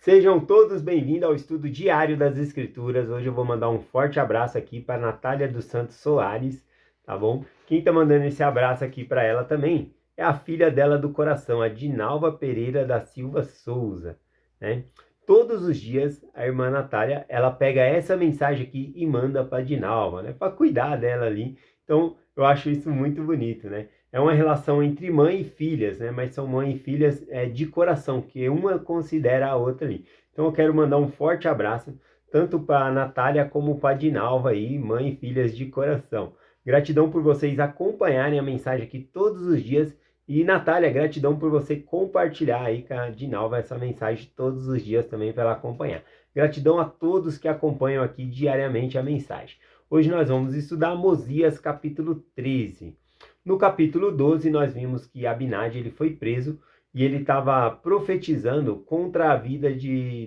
Sejam todos bem-vindos ao estudo diário das Escrituras. Hoje eu vou mandar um forte abraço aqui para Natália dos Santos Soares, tá bom? Quem tá mandando esse abraço aqui para ela também é a filha dela do coração, a Dinalva Pereira da Silva Souza, né? Todos os dias a irmã Natália, ela pega essa mensagem aqui e manda para Dinalva, né? Para cuidar dela ali. Então, eu acho isso muito bonito, né? É uma relação entre mãe e filhas, né? Mas são mãe e filhas de coração, que uma considera a outra ali. Então eu quero mandar um forte abraço, tanto para a Natália como para a Dinalva aí, mãe e filhas de coração. Gratidão por vocês acompanharem a mensagem aqui todos os dias. E Natália, gratidão por você compartilhar aí com a Dinalva essa mensagem todos os dias também para ela acompanhar. Gratidão a todos que acompanham aqui diariamente a mensagem. Hoje nós vamos estudar Mosias capítulo 13. No capítulo 12, nós vimos que Abinadi ele foi preso e ele estava profetizando contra a vida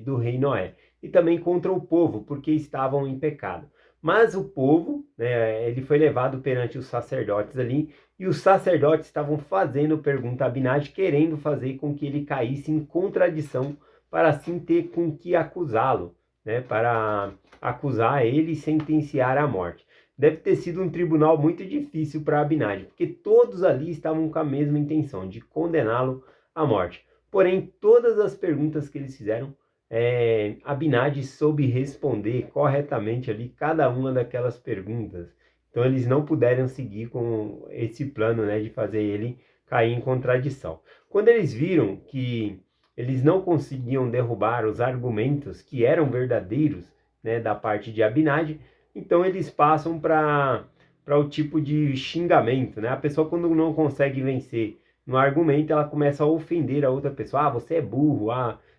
do rei Noé e também contra o povo, porque estavam em pecado. Mas o povo, né, ele foi levado perante os sacerdotes ali e os sacerdotes estavam fazendo pergunta a Abinadi, querendo fazer com que ele caísse em contradição para assim ter com que acusá-lo, né, para acusar ele e sentenciar à morte. Deve ter sido um tribunal muito difícil para Abinadi, porque todos ali estavam com a mesma intenção, de condená-lo à morte. Porém, todas as perguntas que eles fizeram, Abinadi soube responder corretamente ali cada uma daquelas perguntas. Então, eles não puderam seguir com esse plano, né, de fazer ele cair em contradição. Quando eles viram que eles não conseguiam derrubar os argumentos que eram verdadeiros, né, da parte de Abinadi, então eles passam para o tipo de xingamento, né? A pessoa quando não consegue vencer no argumento, ela começa a ofender a outra pessoa. Ah, você é burro,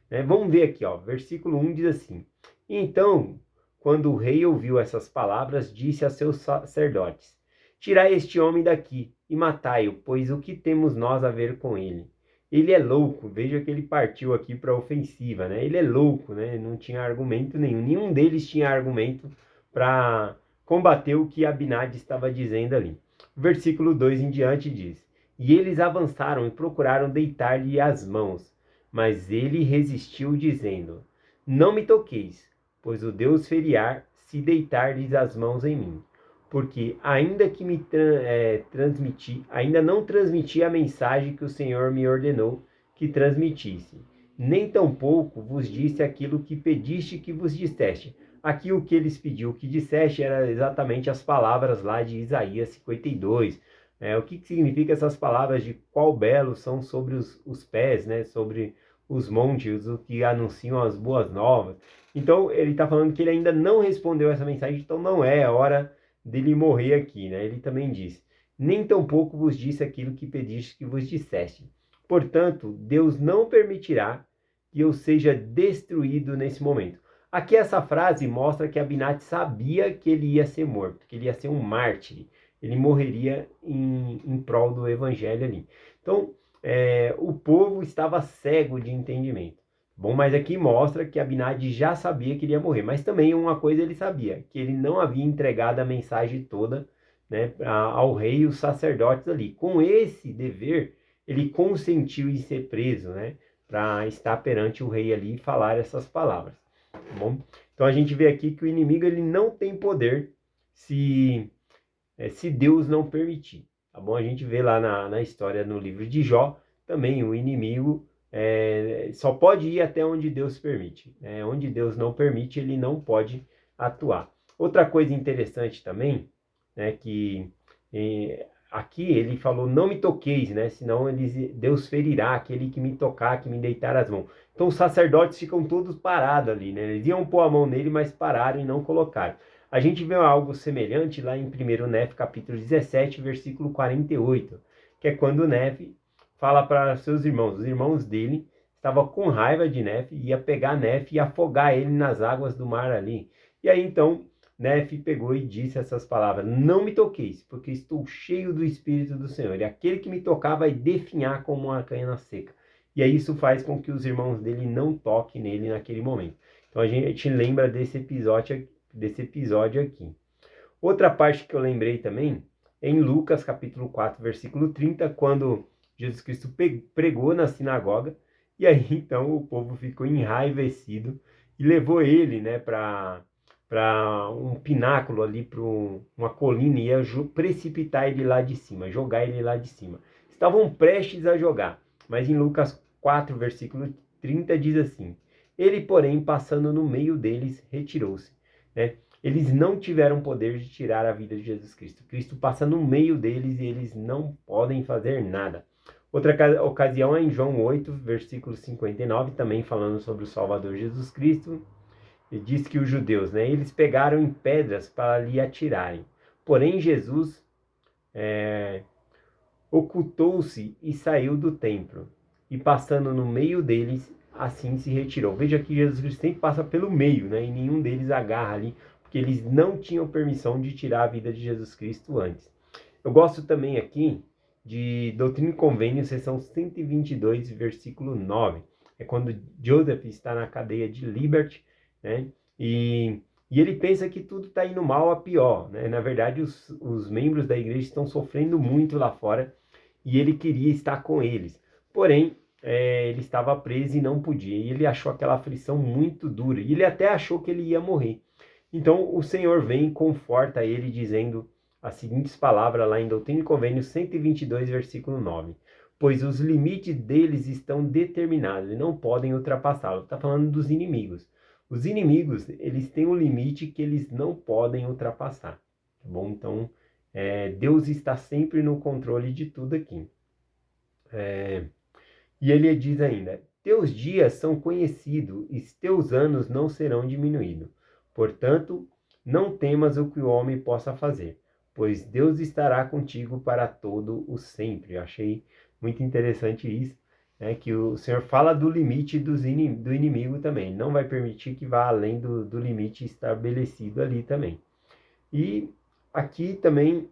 né? Vamos ver aqui, ó, versículo 1 diz assim: Então, quando o rei ouviu essas palavras, disse a seus sacerdotes: Tirai este homem daqui e matai-o, pois o que temos nós a ver com ele? Ele é louco, veja que ele partiu aqui para a ofensiva, né? Ele é louco, né? Não tinha argumento nenhum deles tinha argumento para combater o que Abinadi estava dizendo ali. O versículo 2 em diante diz: E eles avançaram e procuraram deitar-lhe as mãos, mas ele resistiu, dizendo: Não me toqueis, pois o Deus feriar se deitar-lhes as mãos em mim. Porque ainda que ainda não transmiti a mensagem que o Senhor me ordenou que transmitisse, nem tampouco vos disse aquilo que pediste que vos disseste. Aqui o que eles pediu que disseste era exatamente as palavras lá de Isaías 52. O que significa essas palavras de qual belo são sobre os pés, né? Sobre os montes, o que anunciam as boas novas. Então ele está falando que ele ainda não respondeu essa mensagem, então não é a hora dele morrer aqui, né? Ele também diz: nem tampouco vos disse aquilo que pediste que vos disseste. Portanto, Deus não permitirá que eu seja destruído nesse momento. Aqui essa frase mostra que Abinadi sabia que ele ia ser morto, que ele ia ser um mártir. Ele morreria em prol do evangelho ali. Então, o povo estava cego de entendimento. Bom, mas aqui mostra que Abinadi já sabia que ele ia morrer. Mas também uma coisa ele sabia, que ele não havia entregado a mensagem toda, né, ao rei e os sacerdotes ali. Com esse dever, ele consentiu em ser preso, né, para estar perante o rei ali e falar essas palavras. Tá bom? Então a gente vê aqui que o inimigo ele não tem poder se Deus não permitir. Tá bom? A gente vê lá na história, no livro de Jó, também o inimigo só pode ir até onde Deus permite. Onde Deus não permite, ele não pode atuar. Outra coisa interessante também, né, que aqui ele falou, não me toqueis, né, senão Deus ferirá aquele que me tocar, que me deitar as mãos. Então os sacerdotes ficam todos parados ali, né? Eles iam pôr a mão nele, mas pararam e não colocaram. A gente vê algo semelhante lá em 1 Nefe, capítulo 17, versículo 48, que é quando Nefe fala para seus irmãos, os irmãos dele estavam com raiva de Nefe, ia pegar Nefe e afogar ele nas águas do mar ali. E aí então Nefe pegou e disse essas palavras: Não me toqueis, porque estou cheio do Espírito do Senhor, e aquele que me tocar vai definhar como uma cana seca. E aí isso faz com que os irmãos dele não toquem nele naquele momento. Então a gente lembra desse episódio aqui. Outra parte que eu lembrei também é em Lucas capítulo 4, versículo 30, quando Jesus Cristo pregou na sinagoga E aí, então, o povo ficou enraivecido e levou ele, né, para um pináculo ali, para uma colina, e ia precipitar ele lá de cima, jogar ele lá de cima. Estavam prestes a jogar, mas em Lucas 4, versículo 30, diz assim: ele, porém, passando no meio deles, retirou-se, né? Eles não tiveram poder de tirar a vida de Jesus Cristo. Cristo passa no meio deles e eles não podem fazer nada. Outra ocasião é em João 8, versículo 59, também falando sobre o Salvador Jesus Cristo. E diz que os judeus, né, eles pegaram em pedras para lhe atirarem. Porém, Jesus ocultou-se e saiu do templo. E passando no meio deles, assim se retirou. Veja que Jesus Cristo sempre passa pelo meio, né, e nenhum deles agarra ali, porque eles não tinham permissão de tirar a vida de Jesus Cristo antes. Eu gosto também aqui de Doutrina e Convênio, seção 122, versículo 9. É quando Joseph está na cadeia de Liberty, né? E ele pensa que tudo está indo mal a pior, né? Na verdade, os membros da igreja estão sofrendo muito lá fora e ele queria estar com eles. Porém, ele estava preso e não podia. E ele achou aquela aflição muito dura. E ele até achou que ele ia morrer. Então, o Senhor vem e conforta ele, dizendo as seguintes palavras lá em Doutrina e Convênio 122, versículo 9. Pois os limites deles estão determinados e não podem ultrapassá-los. Está falando dos inimigos. Os inimigos, eles têm um limite que eles não podem ultrapassar. Tá bom? Então, Deus está sempre no controle de tudo aqui. E ele diz ainda: teus dias são conhecidos e teus anos não serão diminuídos. Portanto, não temas o que o homem possa fazer, pois Deus estará contigo para todo o sempre. Eu achei muito interessante isso, né? Que o Senhor fala do limite do inimigo também. Não vai permitir que vá além do limite estabelecido ali também. E aqui também,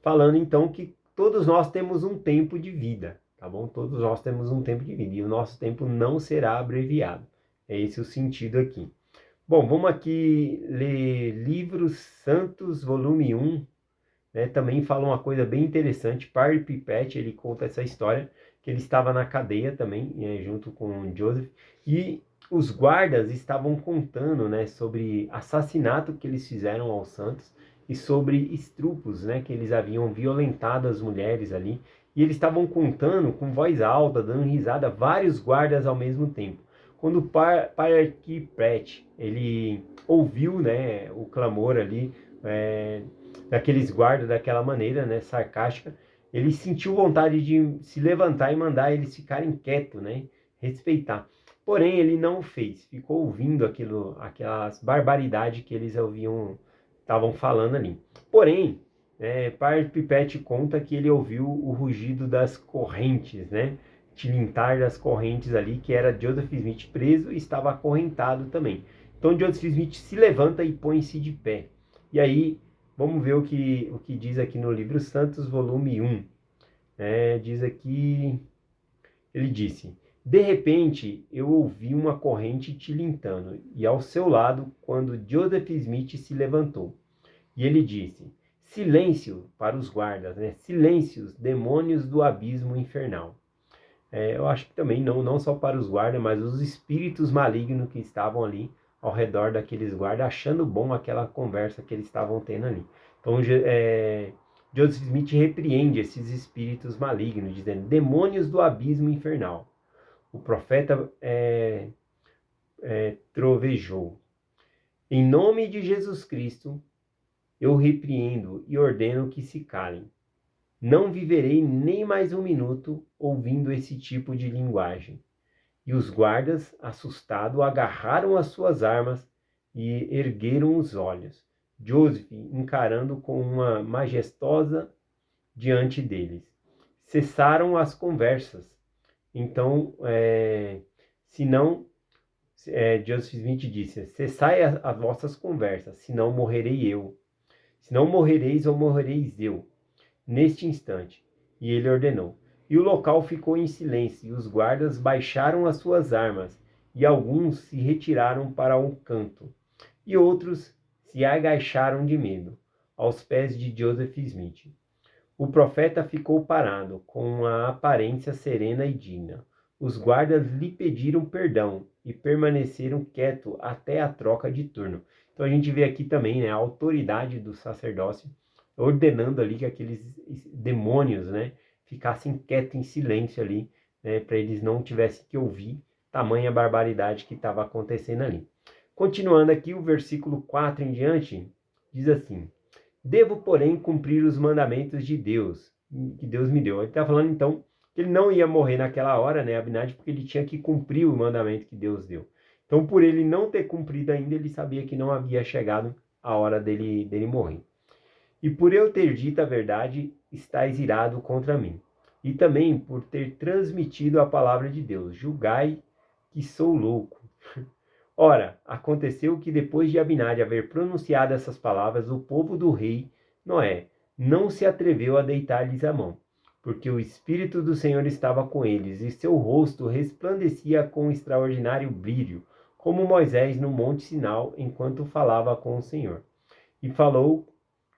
falando então que todos nós temos um tempo de vida, tá bom? Todos nós temos um tempo de vida e o nosso tempo não será abreviado. É esse o sentido aqui. Bom, vamos aqui ler Livros Santos, volume 1, né? Também fala uma coisa bem interessante. Parry Pipet, ele conta essa história, que ele estava na cadeia também, junto com Joseph, e os guardas estavam contando, né, sobre assassinato que eles fizeram aos santos e sobre estrupos, né, que eles haviam violentado as mulheres ali, e eles estavam contando com voz alta, dando risada, vários guardas ao mesmo tempo. Quando Parry Pipet, ele ouviu, né, o clamor ali, daqueles guardas daquela maneira, né, sarcástica, ele sentiu vontade de se levantar e mandar eles ficarem quietos, né, respeitar. Porém, ele não fez, ficou ouvindo aquelas barbaridades que eles estavam falando ali. Porém, Parry Pipet conta que ele ouviu o rugido das correntes, né, tilintar das correntes ali, que era Joseph Smith preso e estava acorrentado também. Então Joseph Smith se levanta e põe-se de pé. E aí, vamos ver o que diz aqui no livro Santos, volume 1. Diz aqui, ele disse: de repente, eu ouvi uma corrente tilintando, e ao seu lado, quando Joseph Smith se levantou. E ele disse: silêncio para os guardas, né? Silêncio, demônios do abismo infernal. Eu acho que também não só para os guardas, mas os espíritos malignos que estavam ali ao redor daqueles guardas, achando bom aquela conversa que eles estavam tendo ali. Então, Joseph Smith repreende esses espíritos malignos, dizendo: demônios do abismo infernal. O profeta trovejou: em nome de Jesus Cristo, eu repreendo e ordeno que se calem. Não viverei nem mais um minuto ouvindo esse tipo de linguagem. E os guardas, assustados, agarraram as suas armas e ergueram os olhos. Joseph encarando com uma majestosa diante deles. Cessaram as conversas. Então, Joseph Smith disse: cessai as vossas conversas, senão morrerei eu. Se não morrereis ou morrereis eu, neste instante. E ele ordenou. E o local ficou em silêncio, e os guardas baixaram as suas armas, e alguns se retiraram para um canto, e outros se agacharam de medo, aos pés de Joseph Smith. O profeta ficou parado, com uma aparência serena e digna. Os guardas lhe pediram perdão e permaneceram quietos até a troca de turno. Então a gente vê aqui também, né, a autoridade do sacerdócio ordenando ali que aqueles demônios, né, ficassem quietos em silêncio ali, né, para eles não tivessem que ouvir tamanha barbaridade que estava acontecendo ali. Continuando aqui, o versículo 4 em diante, diz assim: Devo, porém, cumprir os mandamentos de Deus, que Deus me deu. Ele está falando, então, que ele não ia morrer naquela hora, né, Abinadi, porque ele tinha que cumprir o mandamento que Deus deu. Então, por ele não ter cumprido ainda, ele sabia que não havia chegado a hora dele morrer. E por eu ter dito a verdade, estáis irado contra mim. E também por ter transmitido a palavra de Deus. Julgai que sou louco. Ora, aconteceu que depois de Abinadi haver pronunciado essas palavras, o povo do rei Noé não se atreveu a deitar-lhes a mão, porque o Espírito do Senhor estava com eles, e seu rosto resplandecia com extraordinário brilho, como Moisés no monte Sinai, enquanto falava com o Senhor. E falou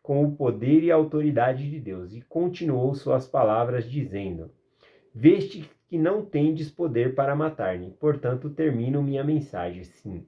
com o poder e a autoridade de Deus, e continuou suas palavras, dizendo: Veste que não tendes poder para matar-me, portanto termino minha mensagem. Sim,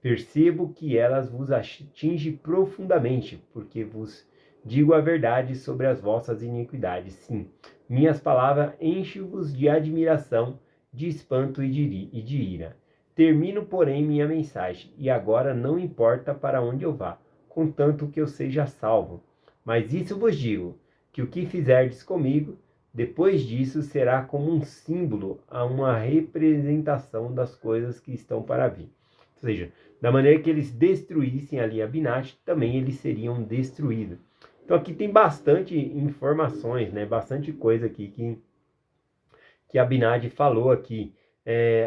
percebo que elas vos atinge profundamente, porque vos digo a verdade sobre as vossas iniquidades. Sim, minhas palavras enchem-vos de admiração, de espanto e de ira. Termino, porém, minha mensagem, e agora não importa para onde eu vá, contanto que eu seja salvo. Mas isso vos digo, que o que fizerdes comigo, depois disso será como um símbolo, a uma representação das coisas que estão para vir. Ou seja, da maneira que eles destruíssem ali Abinadi, também eles seriam destruídos. Então aqui tem bastante informações, né? Bastante coisa aqui que Abinadi falou aqui.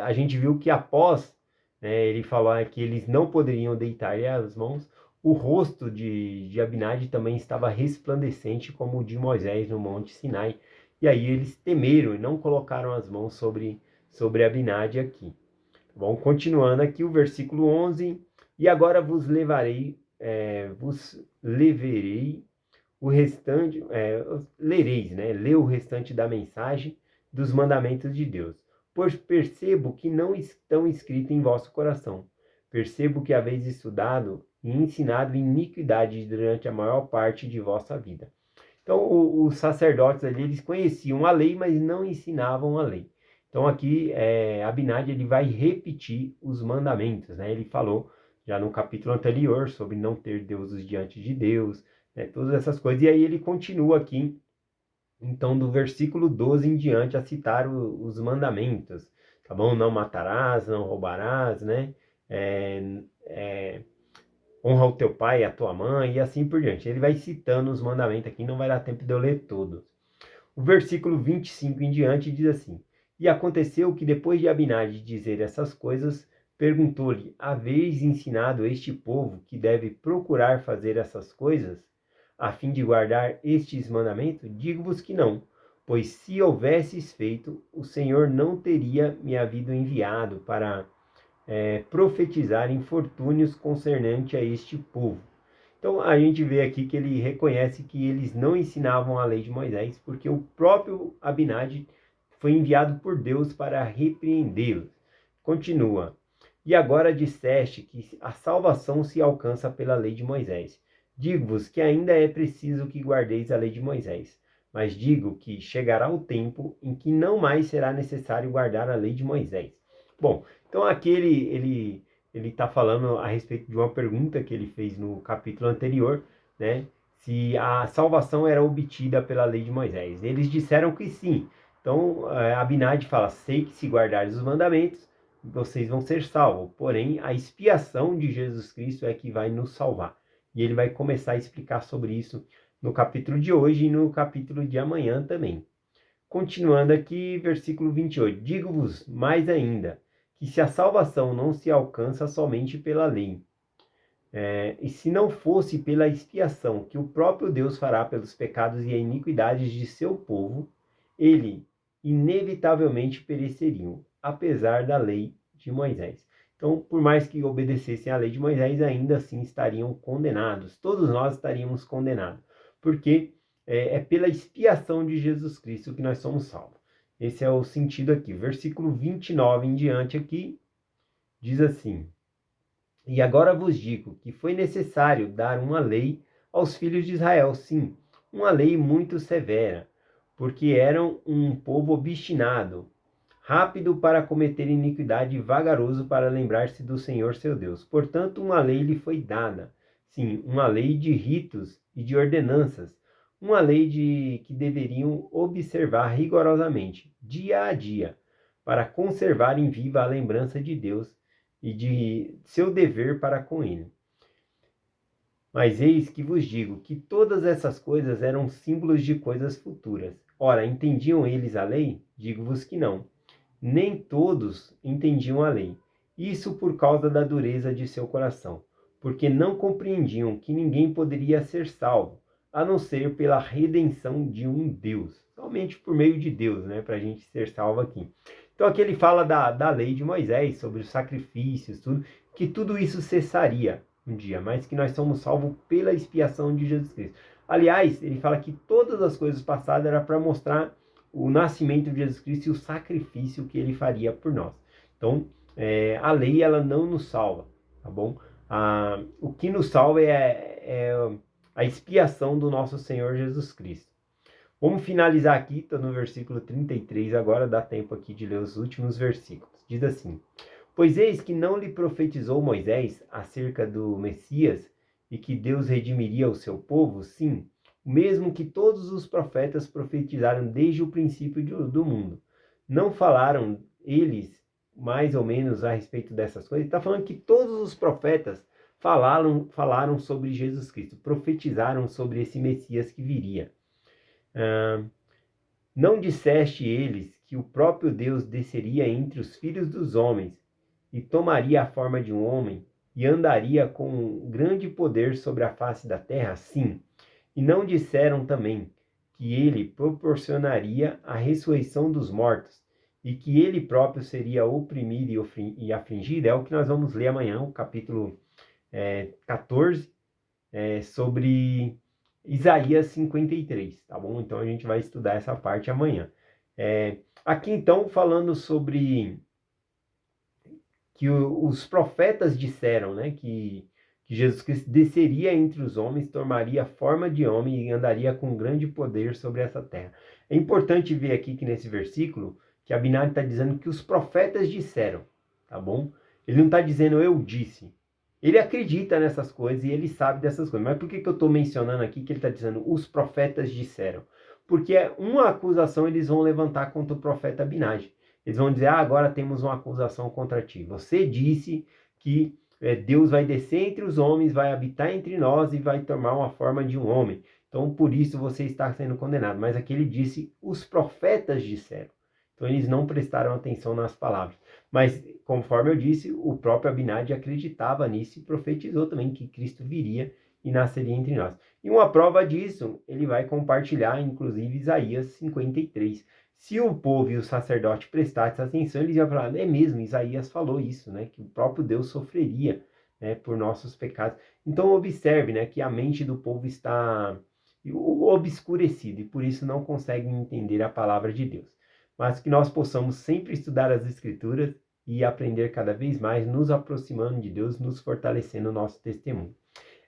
A gente viu que após ele falar que eles não poderiam deitar as mãos, o rosto de Abinadi também estava resplandecente como o de Moisés no Monte Sinai. E aí eles temeram e não colocaram as mãos sobre Abinadi aqui. Bom, continuando aqui o versículo 11. E agora vos leverei o restante, lereis, né? Lê o restante da mensagem dos mandamentos de Deus. Pois percebo que não estão escritos em vosso coração. Percebo que haveis estudado e ensinado iniquidade durante a maior parte de vossa vida. Então, os sacerdotes ali, eles conheciam a lei, mas não ensinavam a lei. Então, aqui, Abinadi, ele vai repetir os mandamentos, né? Ele falou já no capítulo anterior sobre não ter deuses diante de Deus, né? Todas essas coisas. E aí ele continua aqui, então, do versículo 12 em diante, a citar os mandamentos, tá bom? Não matarás, não roubarás, né? Honra o teu pai e a tua mãe, e assim por diante. Ele vai citando os mandamentos aqui, não vai dar tempo de eu ler todos. O versículo 25 em diante diz assim: E aconteceu que depois de Abinadi dizer essas coisas, perguntou-lhe: Haveis ensinado este povo que deve procurar fazer essas coisas, a fim de guardar estes mandamentos? Digo-vos que não, pois se houvesses feito, o Senhor não teria me havido enviado para profetizar infortúnios concernente a este povo. Então a gente vê aqui que ele reconhece que eles não ensinavam a lei de Moisés, porque o próprio Abinadi foi enviado por Deus para repreendê-los. Continua. E agora disseste que a salvação se alcança pela lei de Moisés. Digo-vos que ainda é preciso que guardeis a lei de Moisés. Mas digo que chegará o tempo em que não mais será necessário guardar a lei de Moisés. Bom, então aqui ele está falando a respeito de uma pergunta que ele fez no capítulo anterior, né? Se a salvação era obtida pela lei de Moisés. Eles disseram que sim. Então, Abinadi fala: sei que se guardares os mandamentos, vocês vão ser salvos. Porém, a expiação de Jesus Cristo é que vai nos salvar. E ele vai começar a explicar sobre isso no capítulo de hoje e no capítulo de amanhã também. Continuando aqui, versículo 28. Digo-vos mais ainda, que se a salvação não se alcança somente pela lei, e se não fosse pela expiação que o próprio Deus fará pelos pecados e iniquidades de seu povo, ele inevitavelmente pereceriam, apesar da lei de Moisés. Então, por mais que obedecessem à lei de Moisés, ainda assim estariam condenados. Todos nós estaríamos condenados, porque é pela expiação de Jesus Cristo que nós somos salvos. Esse é o sentido aqui. Versículo 29 em diante aqui diz assim: E agora vos digo que foi necessário dar uma lei aos filhos de Israel, sim, uma lei muito severa, porque eram um povo obstinado, rápido para cometer iniquidade e vagaroso para lembrar-se do Senhor seu Deus. Portanto, uma lei lhe foi dada, sim, uma lei de ritos e de ordenanças, uma lei que deveriam observar rigorosamente, dia a dia, para conservarem viva a lembrança de Deus e de seu dever para com ele. Mas eis que vos digo que todas essas coisas eram símbolos de coisas futuras. Ora, entendiam eles a lei? Digo-vos que não. Nem todos entendiam a lei. Isso por causa da dureza de seu coração, porque não compreendiam que ninguém poderia ser salvo, a não ser pela redenção de um Deus. Somente por meio de Deus, né? Para a gente ser salvo aqui. Então aqui ele fala da lei de Moisés, sobre os sacrifícios, tudo, que tudo isso cessaria um dia, mas que nós somos salvos pela expiação de Jesus Cristo. Aliás, ele fala que todas as coisas passadas era para mostrar o nascimento de Jesus Cristo e o sacrifício que ele faria por nós. Então, a lei ela não nos salva, tá bom? O que nos salva é a expiação do nosso Senhor Jesus Cristo. Vamos finalizar aqui, estou no versículo 33 agora, dá tempo aqui de ler os últimos versículos. Diz assim: Pois eis que não lhe profetizou Moisés acerca do Messias e que Deus redimiria o seu povo? Sim, mesmo que todos os profetas profetizaram desde o princípio do mundo. Não falaram eles mais ou menos a respeito dessas coisas? Está falando que todos os profetas falaram sobre Jesus Cristo, profetizaram sobre esse Messias que viria. Não disseste eles que o próprio Deus desceria entre os filhos dos homens e tomaria a forma de um homem e andaria com grande poder sobre a face da terra? Sim. E não disseram também que ele proporcionaria a ressurreição dos mortos e que ele próprio seria oprimido e afligido? É o que nós vamos ler amanhã, o capítulo 14, sobre Isaías 53, tá bom? Então a gente vai estudar essa parte amanhã. Aqui então falando sobre que os profetas disseram, né, que Jesus Cristo desceria entre os homens, tomaria forma de homem e andaria com grande poder sobre essa terra. É importante ver aqui que nesse versículo, que Abinadi está dizendo que os profetas disseram, tá bom? Ele não está dizendo eu disse. Ele acredita nessas coisas e ele sabe dessas coisas. Mas por que eu estou mencionando aqui que ele está dizendo os profetas disseram? Porque uma acusação eles vão levantar contra o profeta Abinadi. Eles vão dizer, agora temos uma acusação contra ti. Você disse que Deus vai descer entre os homens, vai habitar entre nós e vai tomar uma forma de um homem. Então, por isso você está sendo condenado. Mas aqui ele disse, os profetas disseram. Então, eles não prestaram atenção nas palavras. Mas, conforme eu disse, o próprio Abinadi acreditava nisso e profetizou também que Cristo viria e nasceria entre nós. E uma prova disso, ele vai compartilhar, inclusive, Isaías 53. Se o povo e o sacerdote prestassem atenção, eles iam falar, é mesmo, Isaías falou isso, né? Que o próprio Deus sofreria, né, por nossos pecados. Então, observe, né, que a mente do povo está obscurecida e por isso não conseguem entender a palavra de Deus. Mas que nós possamos sempre estudar as Escrituras e aprender cada vez mais, nos aproximando de Deus, nos fortalecendo o nosso testemunho.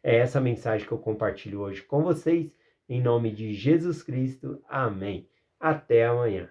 É essa mensagem que eu compartilho hoje com vocês, em nome de Jesus Cristo. Amém. Até amanhã.